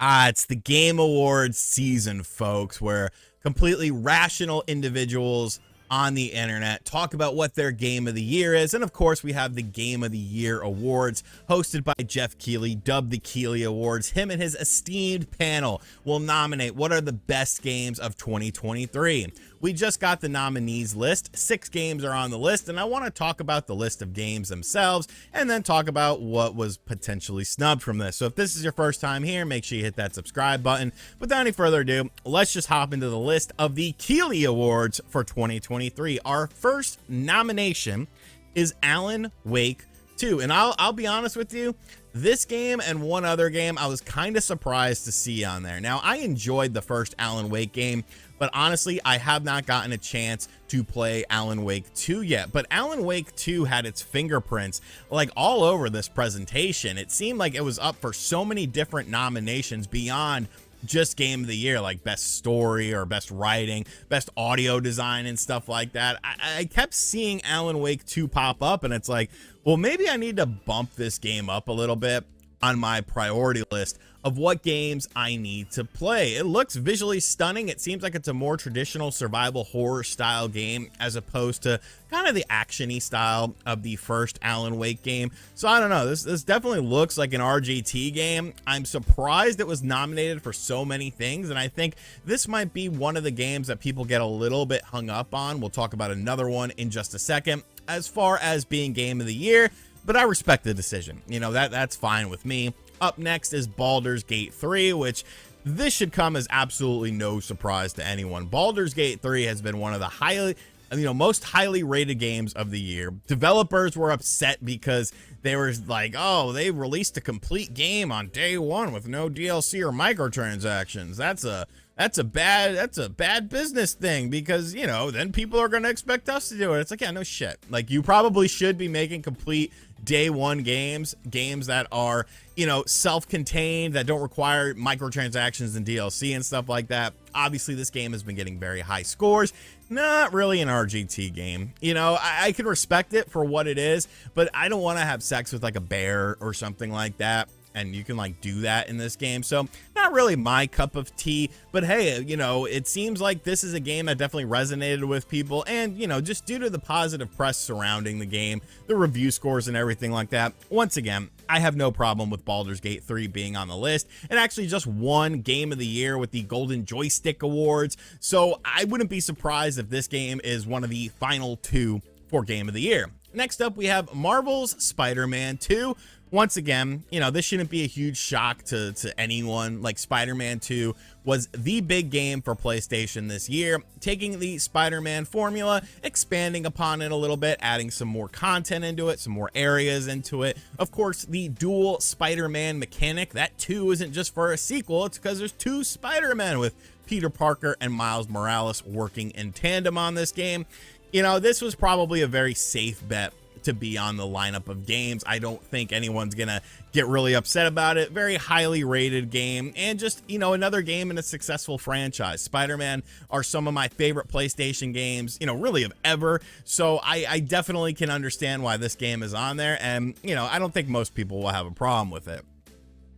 It's the Game Awards season, folks, where completely rational individuals on the internet talk about what their game of the year is. And of course, we have the Game of the Year Awards hosted by Jeff Keighley, dubbed the Keighley Awards. Him and his esteemed panel will nominate what are the best games of 2023. We just got the nominees list. 6 games are on the list, and I want to talk about the list of games themselves and then talk about what was potentially snubbed from this. So if this is your first time here, make sure you hit that subscribe button. Without any further ado, let's just hop into the list of the Keighley Awards for 2023. Our first nomination is Alan Wake 2, and I'll be honest with you, this game and one other game I was kind of surprised to see on there. Now, I enjoyed the first Alan Wake game, but honestly, I have not gotten a chance to play Alan Wake 2 yet. But Alan Wake 2 had its fingerprints like all over this presentation. It seemed like it was up for so many different nominations beyond just game of the year, like best story or best writing, best audio design and stuff like that. I kept seeing Alan Wake 2 pop up, and it's like, well, maybe I need to bump this game up a little bit on my priority list of what games I need to play. It looks visually stunning. It seems like it's a more traditional survival horror style game as opposed to kind of the action-y style of the first Alan Wake game. So I don't know, this definitely looks like an RGT game. I'm surprised it was nominated for so many things, and I think this might be one of the games that people get a little bit hung up on. We'll talk about another one in just a second as far as being game of the year, but I respect the decision. You know, that's fine with me. Up next is Baldur's Gate 3, which this should come as absolutely no surprise to anyone. Baldur's Gate 3 has been one of the most highly rated games of the year. Developers were upset because they were like, oh, they released a complete game on day one with no DLC or microtransactions. That's a bad business thing, because, you know, then people are going to expect us to do it. It's like, yeah, no shit. Like, you probably should be making complete day one games that are, you know, self-contained, that don't require microtransactions and DLC and stuff like that. Obviously, this game has been getting very high scores. Not really an RGT game. You know, I can respect it for what it is, but I don't want to have sex with like a bear or something like that. And you can like do that in this game. So not really my cup of tea, but hey, you know, it seems like this is a game that definitely resonated with people. And, you know, just due to the positive press surrounding the game, the review scores and everything like that, once again, I have no problem with Baldur's Gate 3 being on the list. It actually just won Game of the Year with the Golden Joystick Awards. So I wouldn't be surprised if this game is one of the final 2 for Game of the Year. Next up, we have Marvel's Spider-Man 2. Once again, you know, this shouldn't be a huge shock to anyone. Like, Spider-Man 2 was the big game for PlayStation this year, taking the Spider-Man formula, expanding upon it a little bit, adding some more content into it, some more areas into it. Of course, the dual Spider-Man mechanic, that too isn't just for a sequel, it's because there's 2 Spider-Men with Peter Parker and Miles Morales working in tandem on this game. You know, this was probably a very safe bet to be on the lineup of games. I don't think anyone's gonna get really upset about it. Very highly rated game, and just, you know, another game in a successful franchise. Spider-Man are some of my favorite PlayStation games, you know, really of ever. So I definitely can understand why this game is on there, and, you know, I don't think most people will have a problem with it.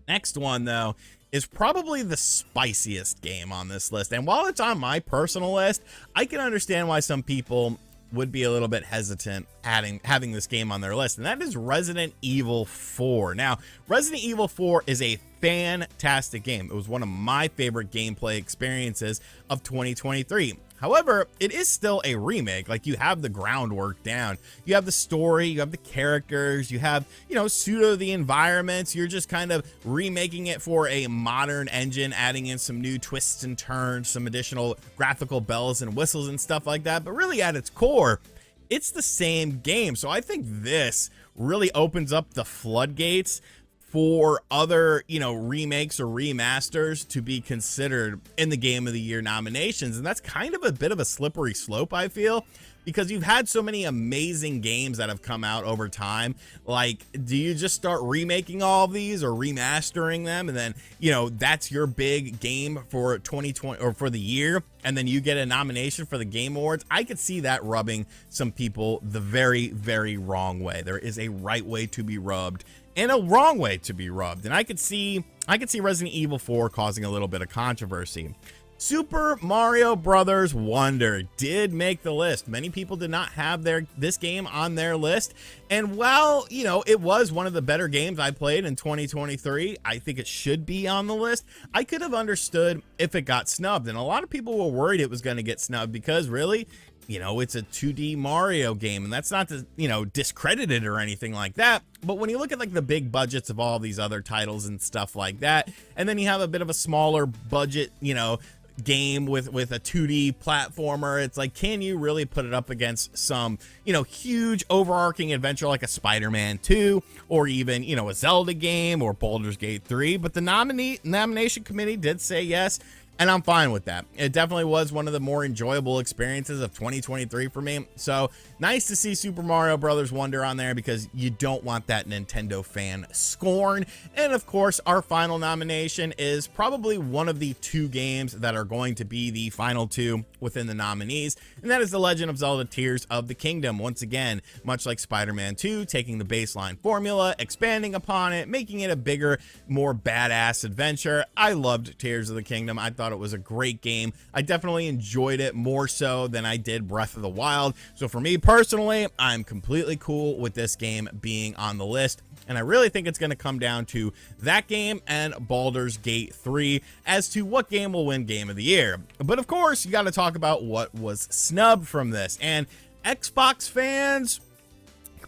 Next one, though, is probably the spiciest game on this list. And while it's on my personal list, I can understand why some people would be a little bit hesitant having this game on their list, and that is Resident Evil 4. Now, Resident Evil 4 is a fantastic game. It was one of my favorite gameplay experiences of 2023. However, it is still a remake. Like, you have the groundwork down. You have the story, you have the characters, you have, you know, pseudo the environments. You're just kind of remaking it for a modern engine, adding in some new twists and turns, some additional graphical bells and whistles and stuff like that. But really, at its core, it's the same game. So I think this really opens up the floodgates for other, you know, remakes or remasters to be considered in the Game of the Year nominations. And that's kind of a bit of a slippery slope, I feel, because you've had so many amazing games that have come out over time. Like, do you just start remaking all of these or remastering them, and then, you know, that's your big game for 2020 or for the year, and then you get a nomination for the Game Awards? I could see that rubbing some people the very, very wrong way. There is a right way to be rubbed in a wrong way to be rubbed. And I could see Resident Evil 4 causing a little bit of controversy. Super Mario Brothers Wonder did make the list. Many people did not have this game on their list. And while, you know, it was one of the better games I played in 2023, I think it should be on the list. I could have understood if it got snubbed. And a lot of people were worried it was going to get snubbed because really, you know, it's a 2D Mario game, and that's not to, you know, discredit it or anything like that. But when you look at like the big budgets of all these other titles and stuff like that, and then you have a bit of a smaller budget, you know, game with a 2D platformer, it's like, can you really put it up against some, you know, huge overarching adventure like a Spider-Man 2 or even, you know, a Zelda game or Baldur's Gate 3? But the nomination committee did say yes, and I'm fine with that. It definitely was one of the more enjoyable experiences of 2023 for me. So nice to see Super Mario Brothers Wonder on there because you don't want that Nintendo fan scorn. And of course, our final nomination is probably one of the 2 games that are going to be the final 2 within the nominees, and that is The Legend of Zelda Tears of the Kingdom. Once again, much like Spider-Man 2, taking the baseline formula, expanding upon it, making it a bigger, more badass adventure. I loved Tears of the Kingdom. I thought it was a great game. I definitely enjoyed it more so than I did Breath of the Wild. So for me personally, I'm completely cool with this game being on the list. And I really think it's going to come down to that game and Baldur's Gate 3 as to what game will win Game of the Year. But of course, you got to talk about what was snubbed from this. And Xbox fans,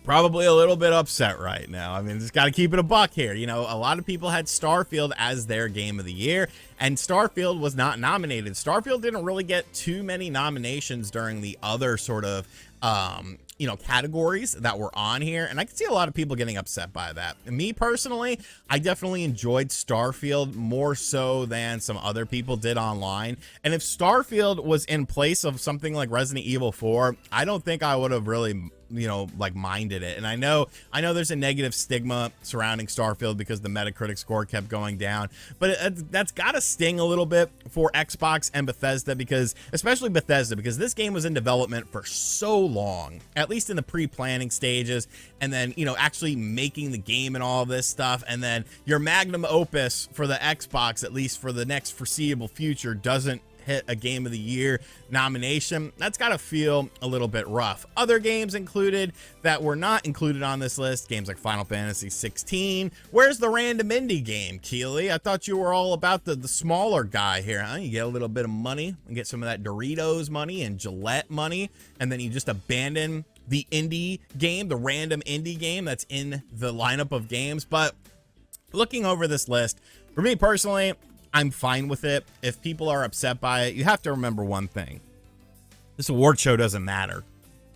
probably a little bit upset right now. I mean, just got to keep it a buck here. You know, a lot of people had Starfield as their Game of the Year, and Starfield was not nominated. Starfield didn't really get too many nominations during the other sort of, you know, categories that were on here, and I can see a lot of people getting upset by that. And me personally, I definitely enjoyed Starfield more so than some other people did online. And if Starfield was in place of something like Resident Evil 4, I don't think I would have really, you know, like minded it. And I know there's a negative stigma surrounding Starfield because the Metacritic score kept going down, but that's got to sting a little bit for Xbox and Bethesda, because especially Bethesda, because this game was in development for so long, at least in the pre-planning stages, and then, you know, actually making the game and all this stuff, and then your magnum opus for the Xbox, at least for the next foreseeable future, doesn't hit a Game of the Year nomination. That's got to feel a little bit rough. Other games included that were not included on this list, games like Final Fantasy 16. Where's the random indie game, Keely? I thought you were all about the smaller guy here, huh? You get a little bit of money and get some of that Doritos money and Gillette money, and then you just abandon the indie game, the random indie game that's in the lineup of games. But looking over this list, for me personally, I'm fine with it. If people are upset by it, you have to remember one thing. This award show doesn't matter.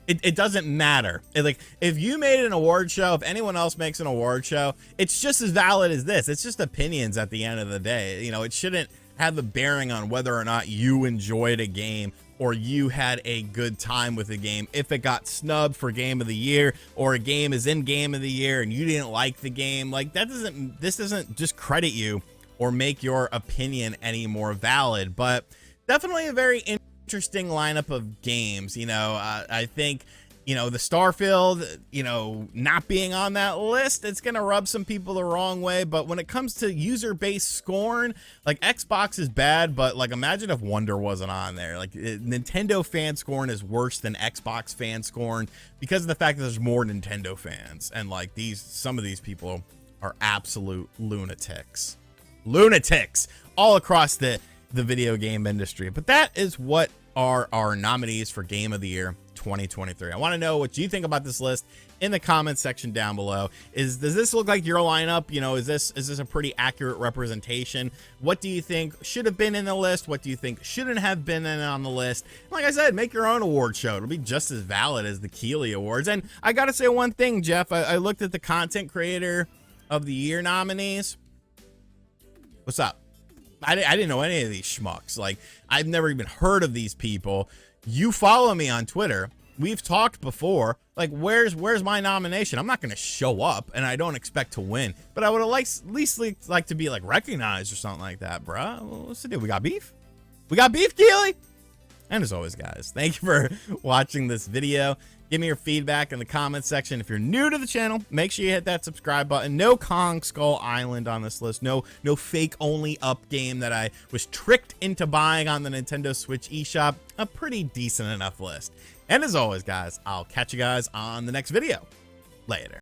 It doesn't matter. Like, if you made an award show, if anyone else makes an award show, it's just as valid as this. It's just opinions at the end of the day. You know, it shouldn't have a bearing on whether or not you enjoyed a game or you had a good time with a game. If it got snubbed for Game of the Year, or a game is in Game of the Year and you didn't like the game, like, this doesn't just credit you or make your opinion any more valid. But definitely a very interesting lineup of games. You know, I think, you know, the Starfield, you know, not being on that list, it's going to rub some people the wrong way. But when it comes to user-based scorn, like, Xbox is bad, but like, imagine if Wonder wasn't on there. Like, Nintendo fan scorn is worse than Xbox fan scorn because of the fact that there's more Nintendo fans. And like, some of these people are absolute lunatics all across the video game industry. But that is what are our nominees for Game of the Year 2023. I want to know what you think about this list in the comments section down below. Does this look like your lineup? You know, is this a pretty accurate representation? What do you think should have been in the list? What do you think shouldn't have been on the list? Like I said, make your own award show. It'll be just as valid as the Keeley Awards. And I gotta say one thing, Jeff. I looked at the Content Creator of the Year nominees. What's up? I didn't know any of these schmucks. Like, I've never even heard of these people. You follow me on Twitter. We've talked before. Like, where's my nomination? I'm not going to show up, and I don't expect to win. But I would at least like to be, like, recognized or something like that, bruh. What's the deal? We got beef? We got beef, Keely? And as always, guys, thank you for watching this video. Give me your feedback in the comments section. If you're new to the channel, make sure you hit that subscribe button. No Kong Skull Island on this list. No fake only up game that I was tricked into buying on the Nintendo Switch eShop. A pretty decent enough list. And as always, guys, I'll catch you guys on the next video. Later.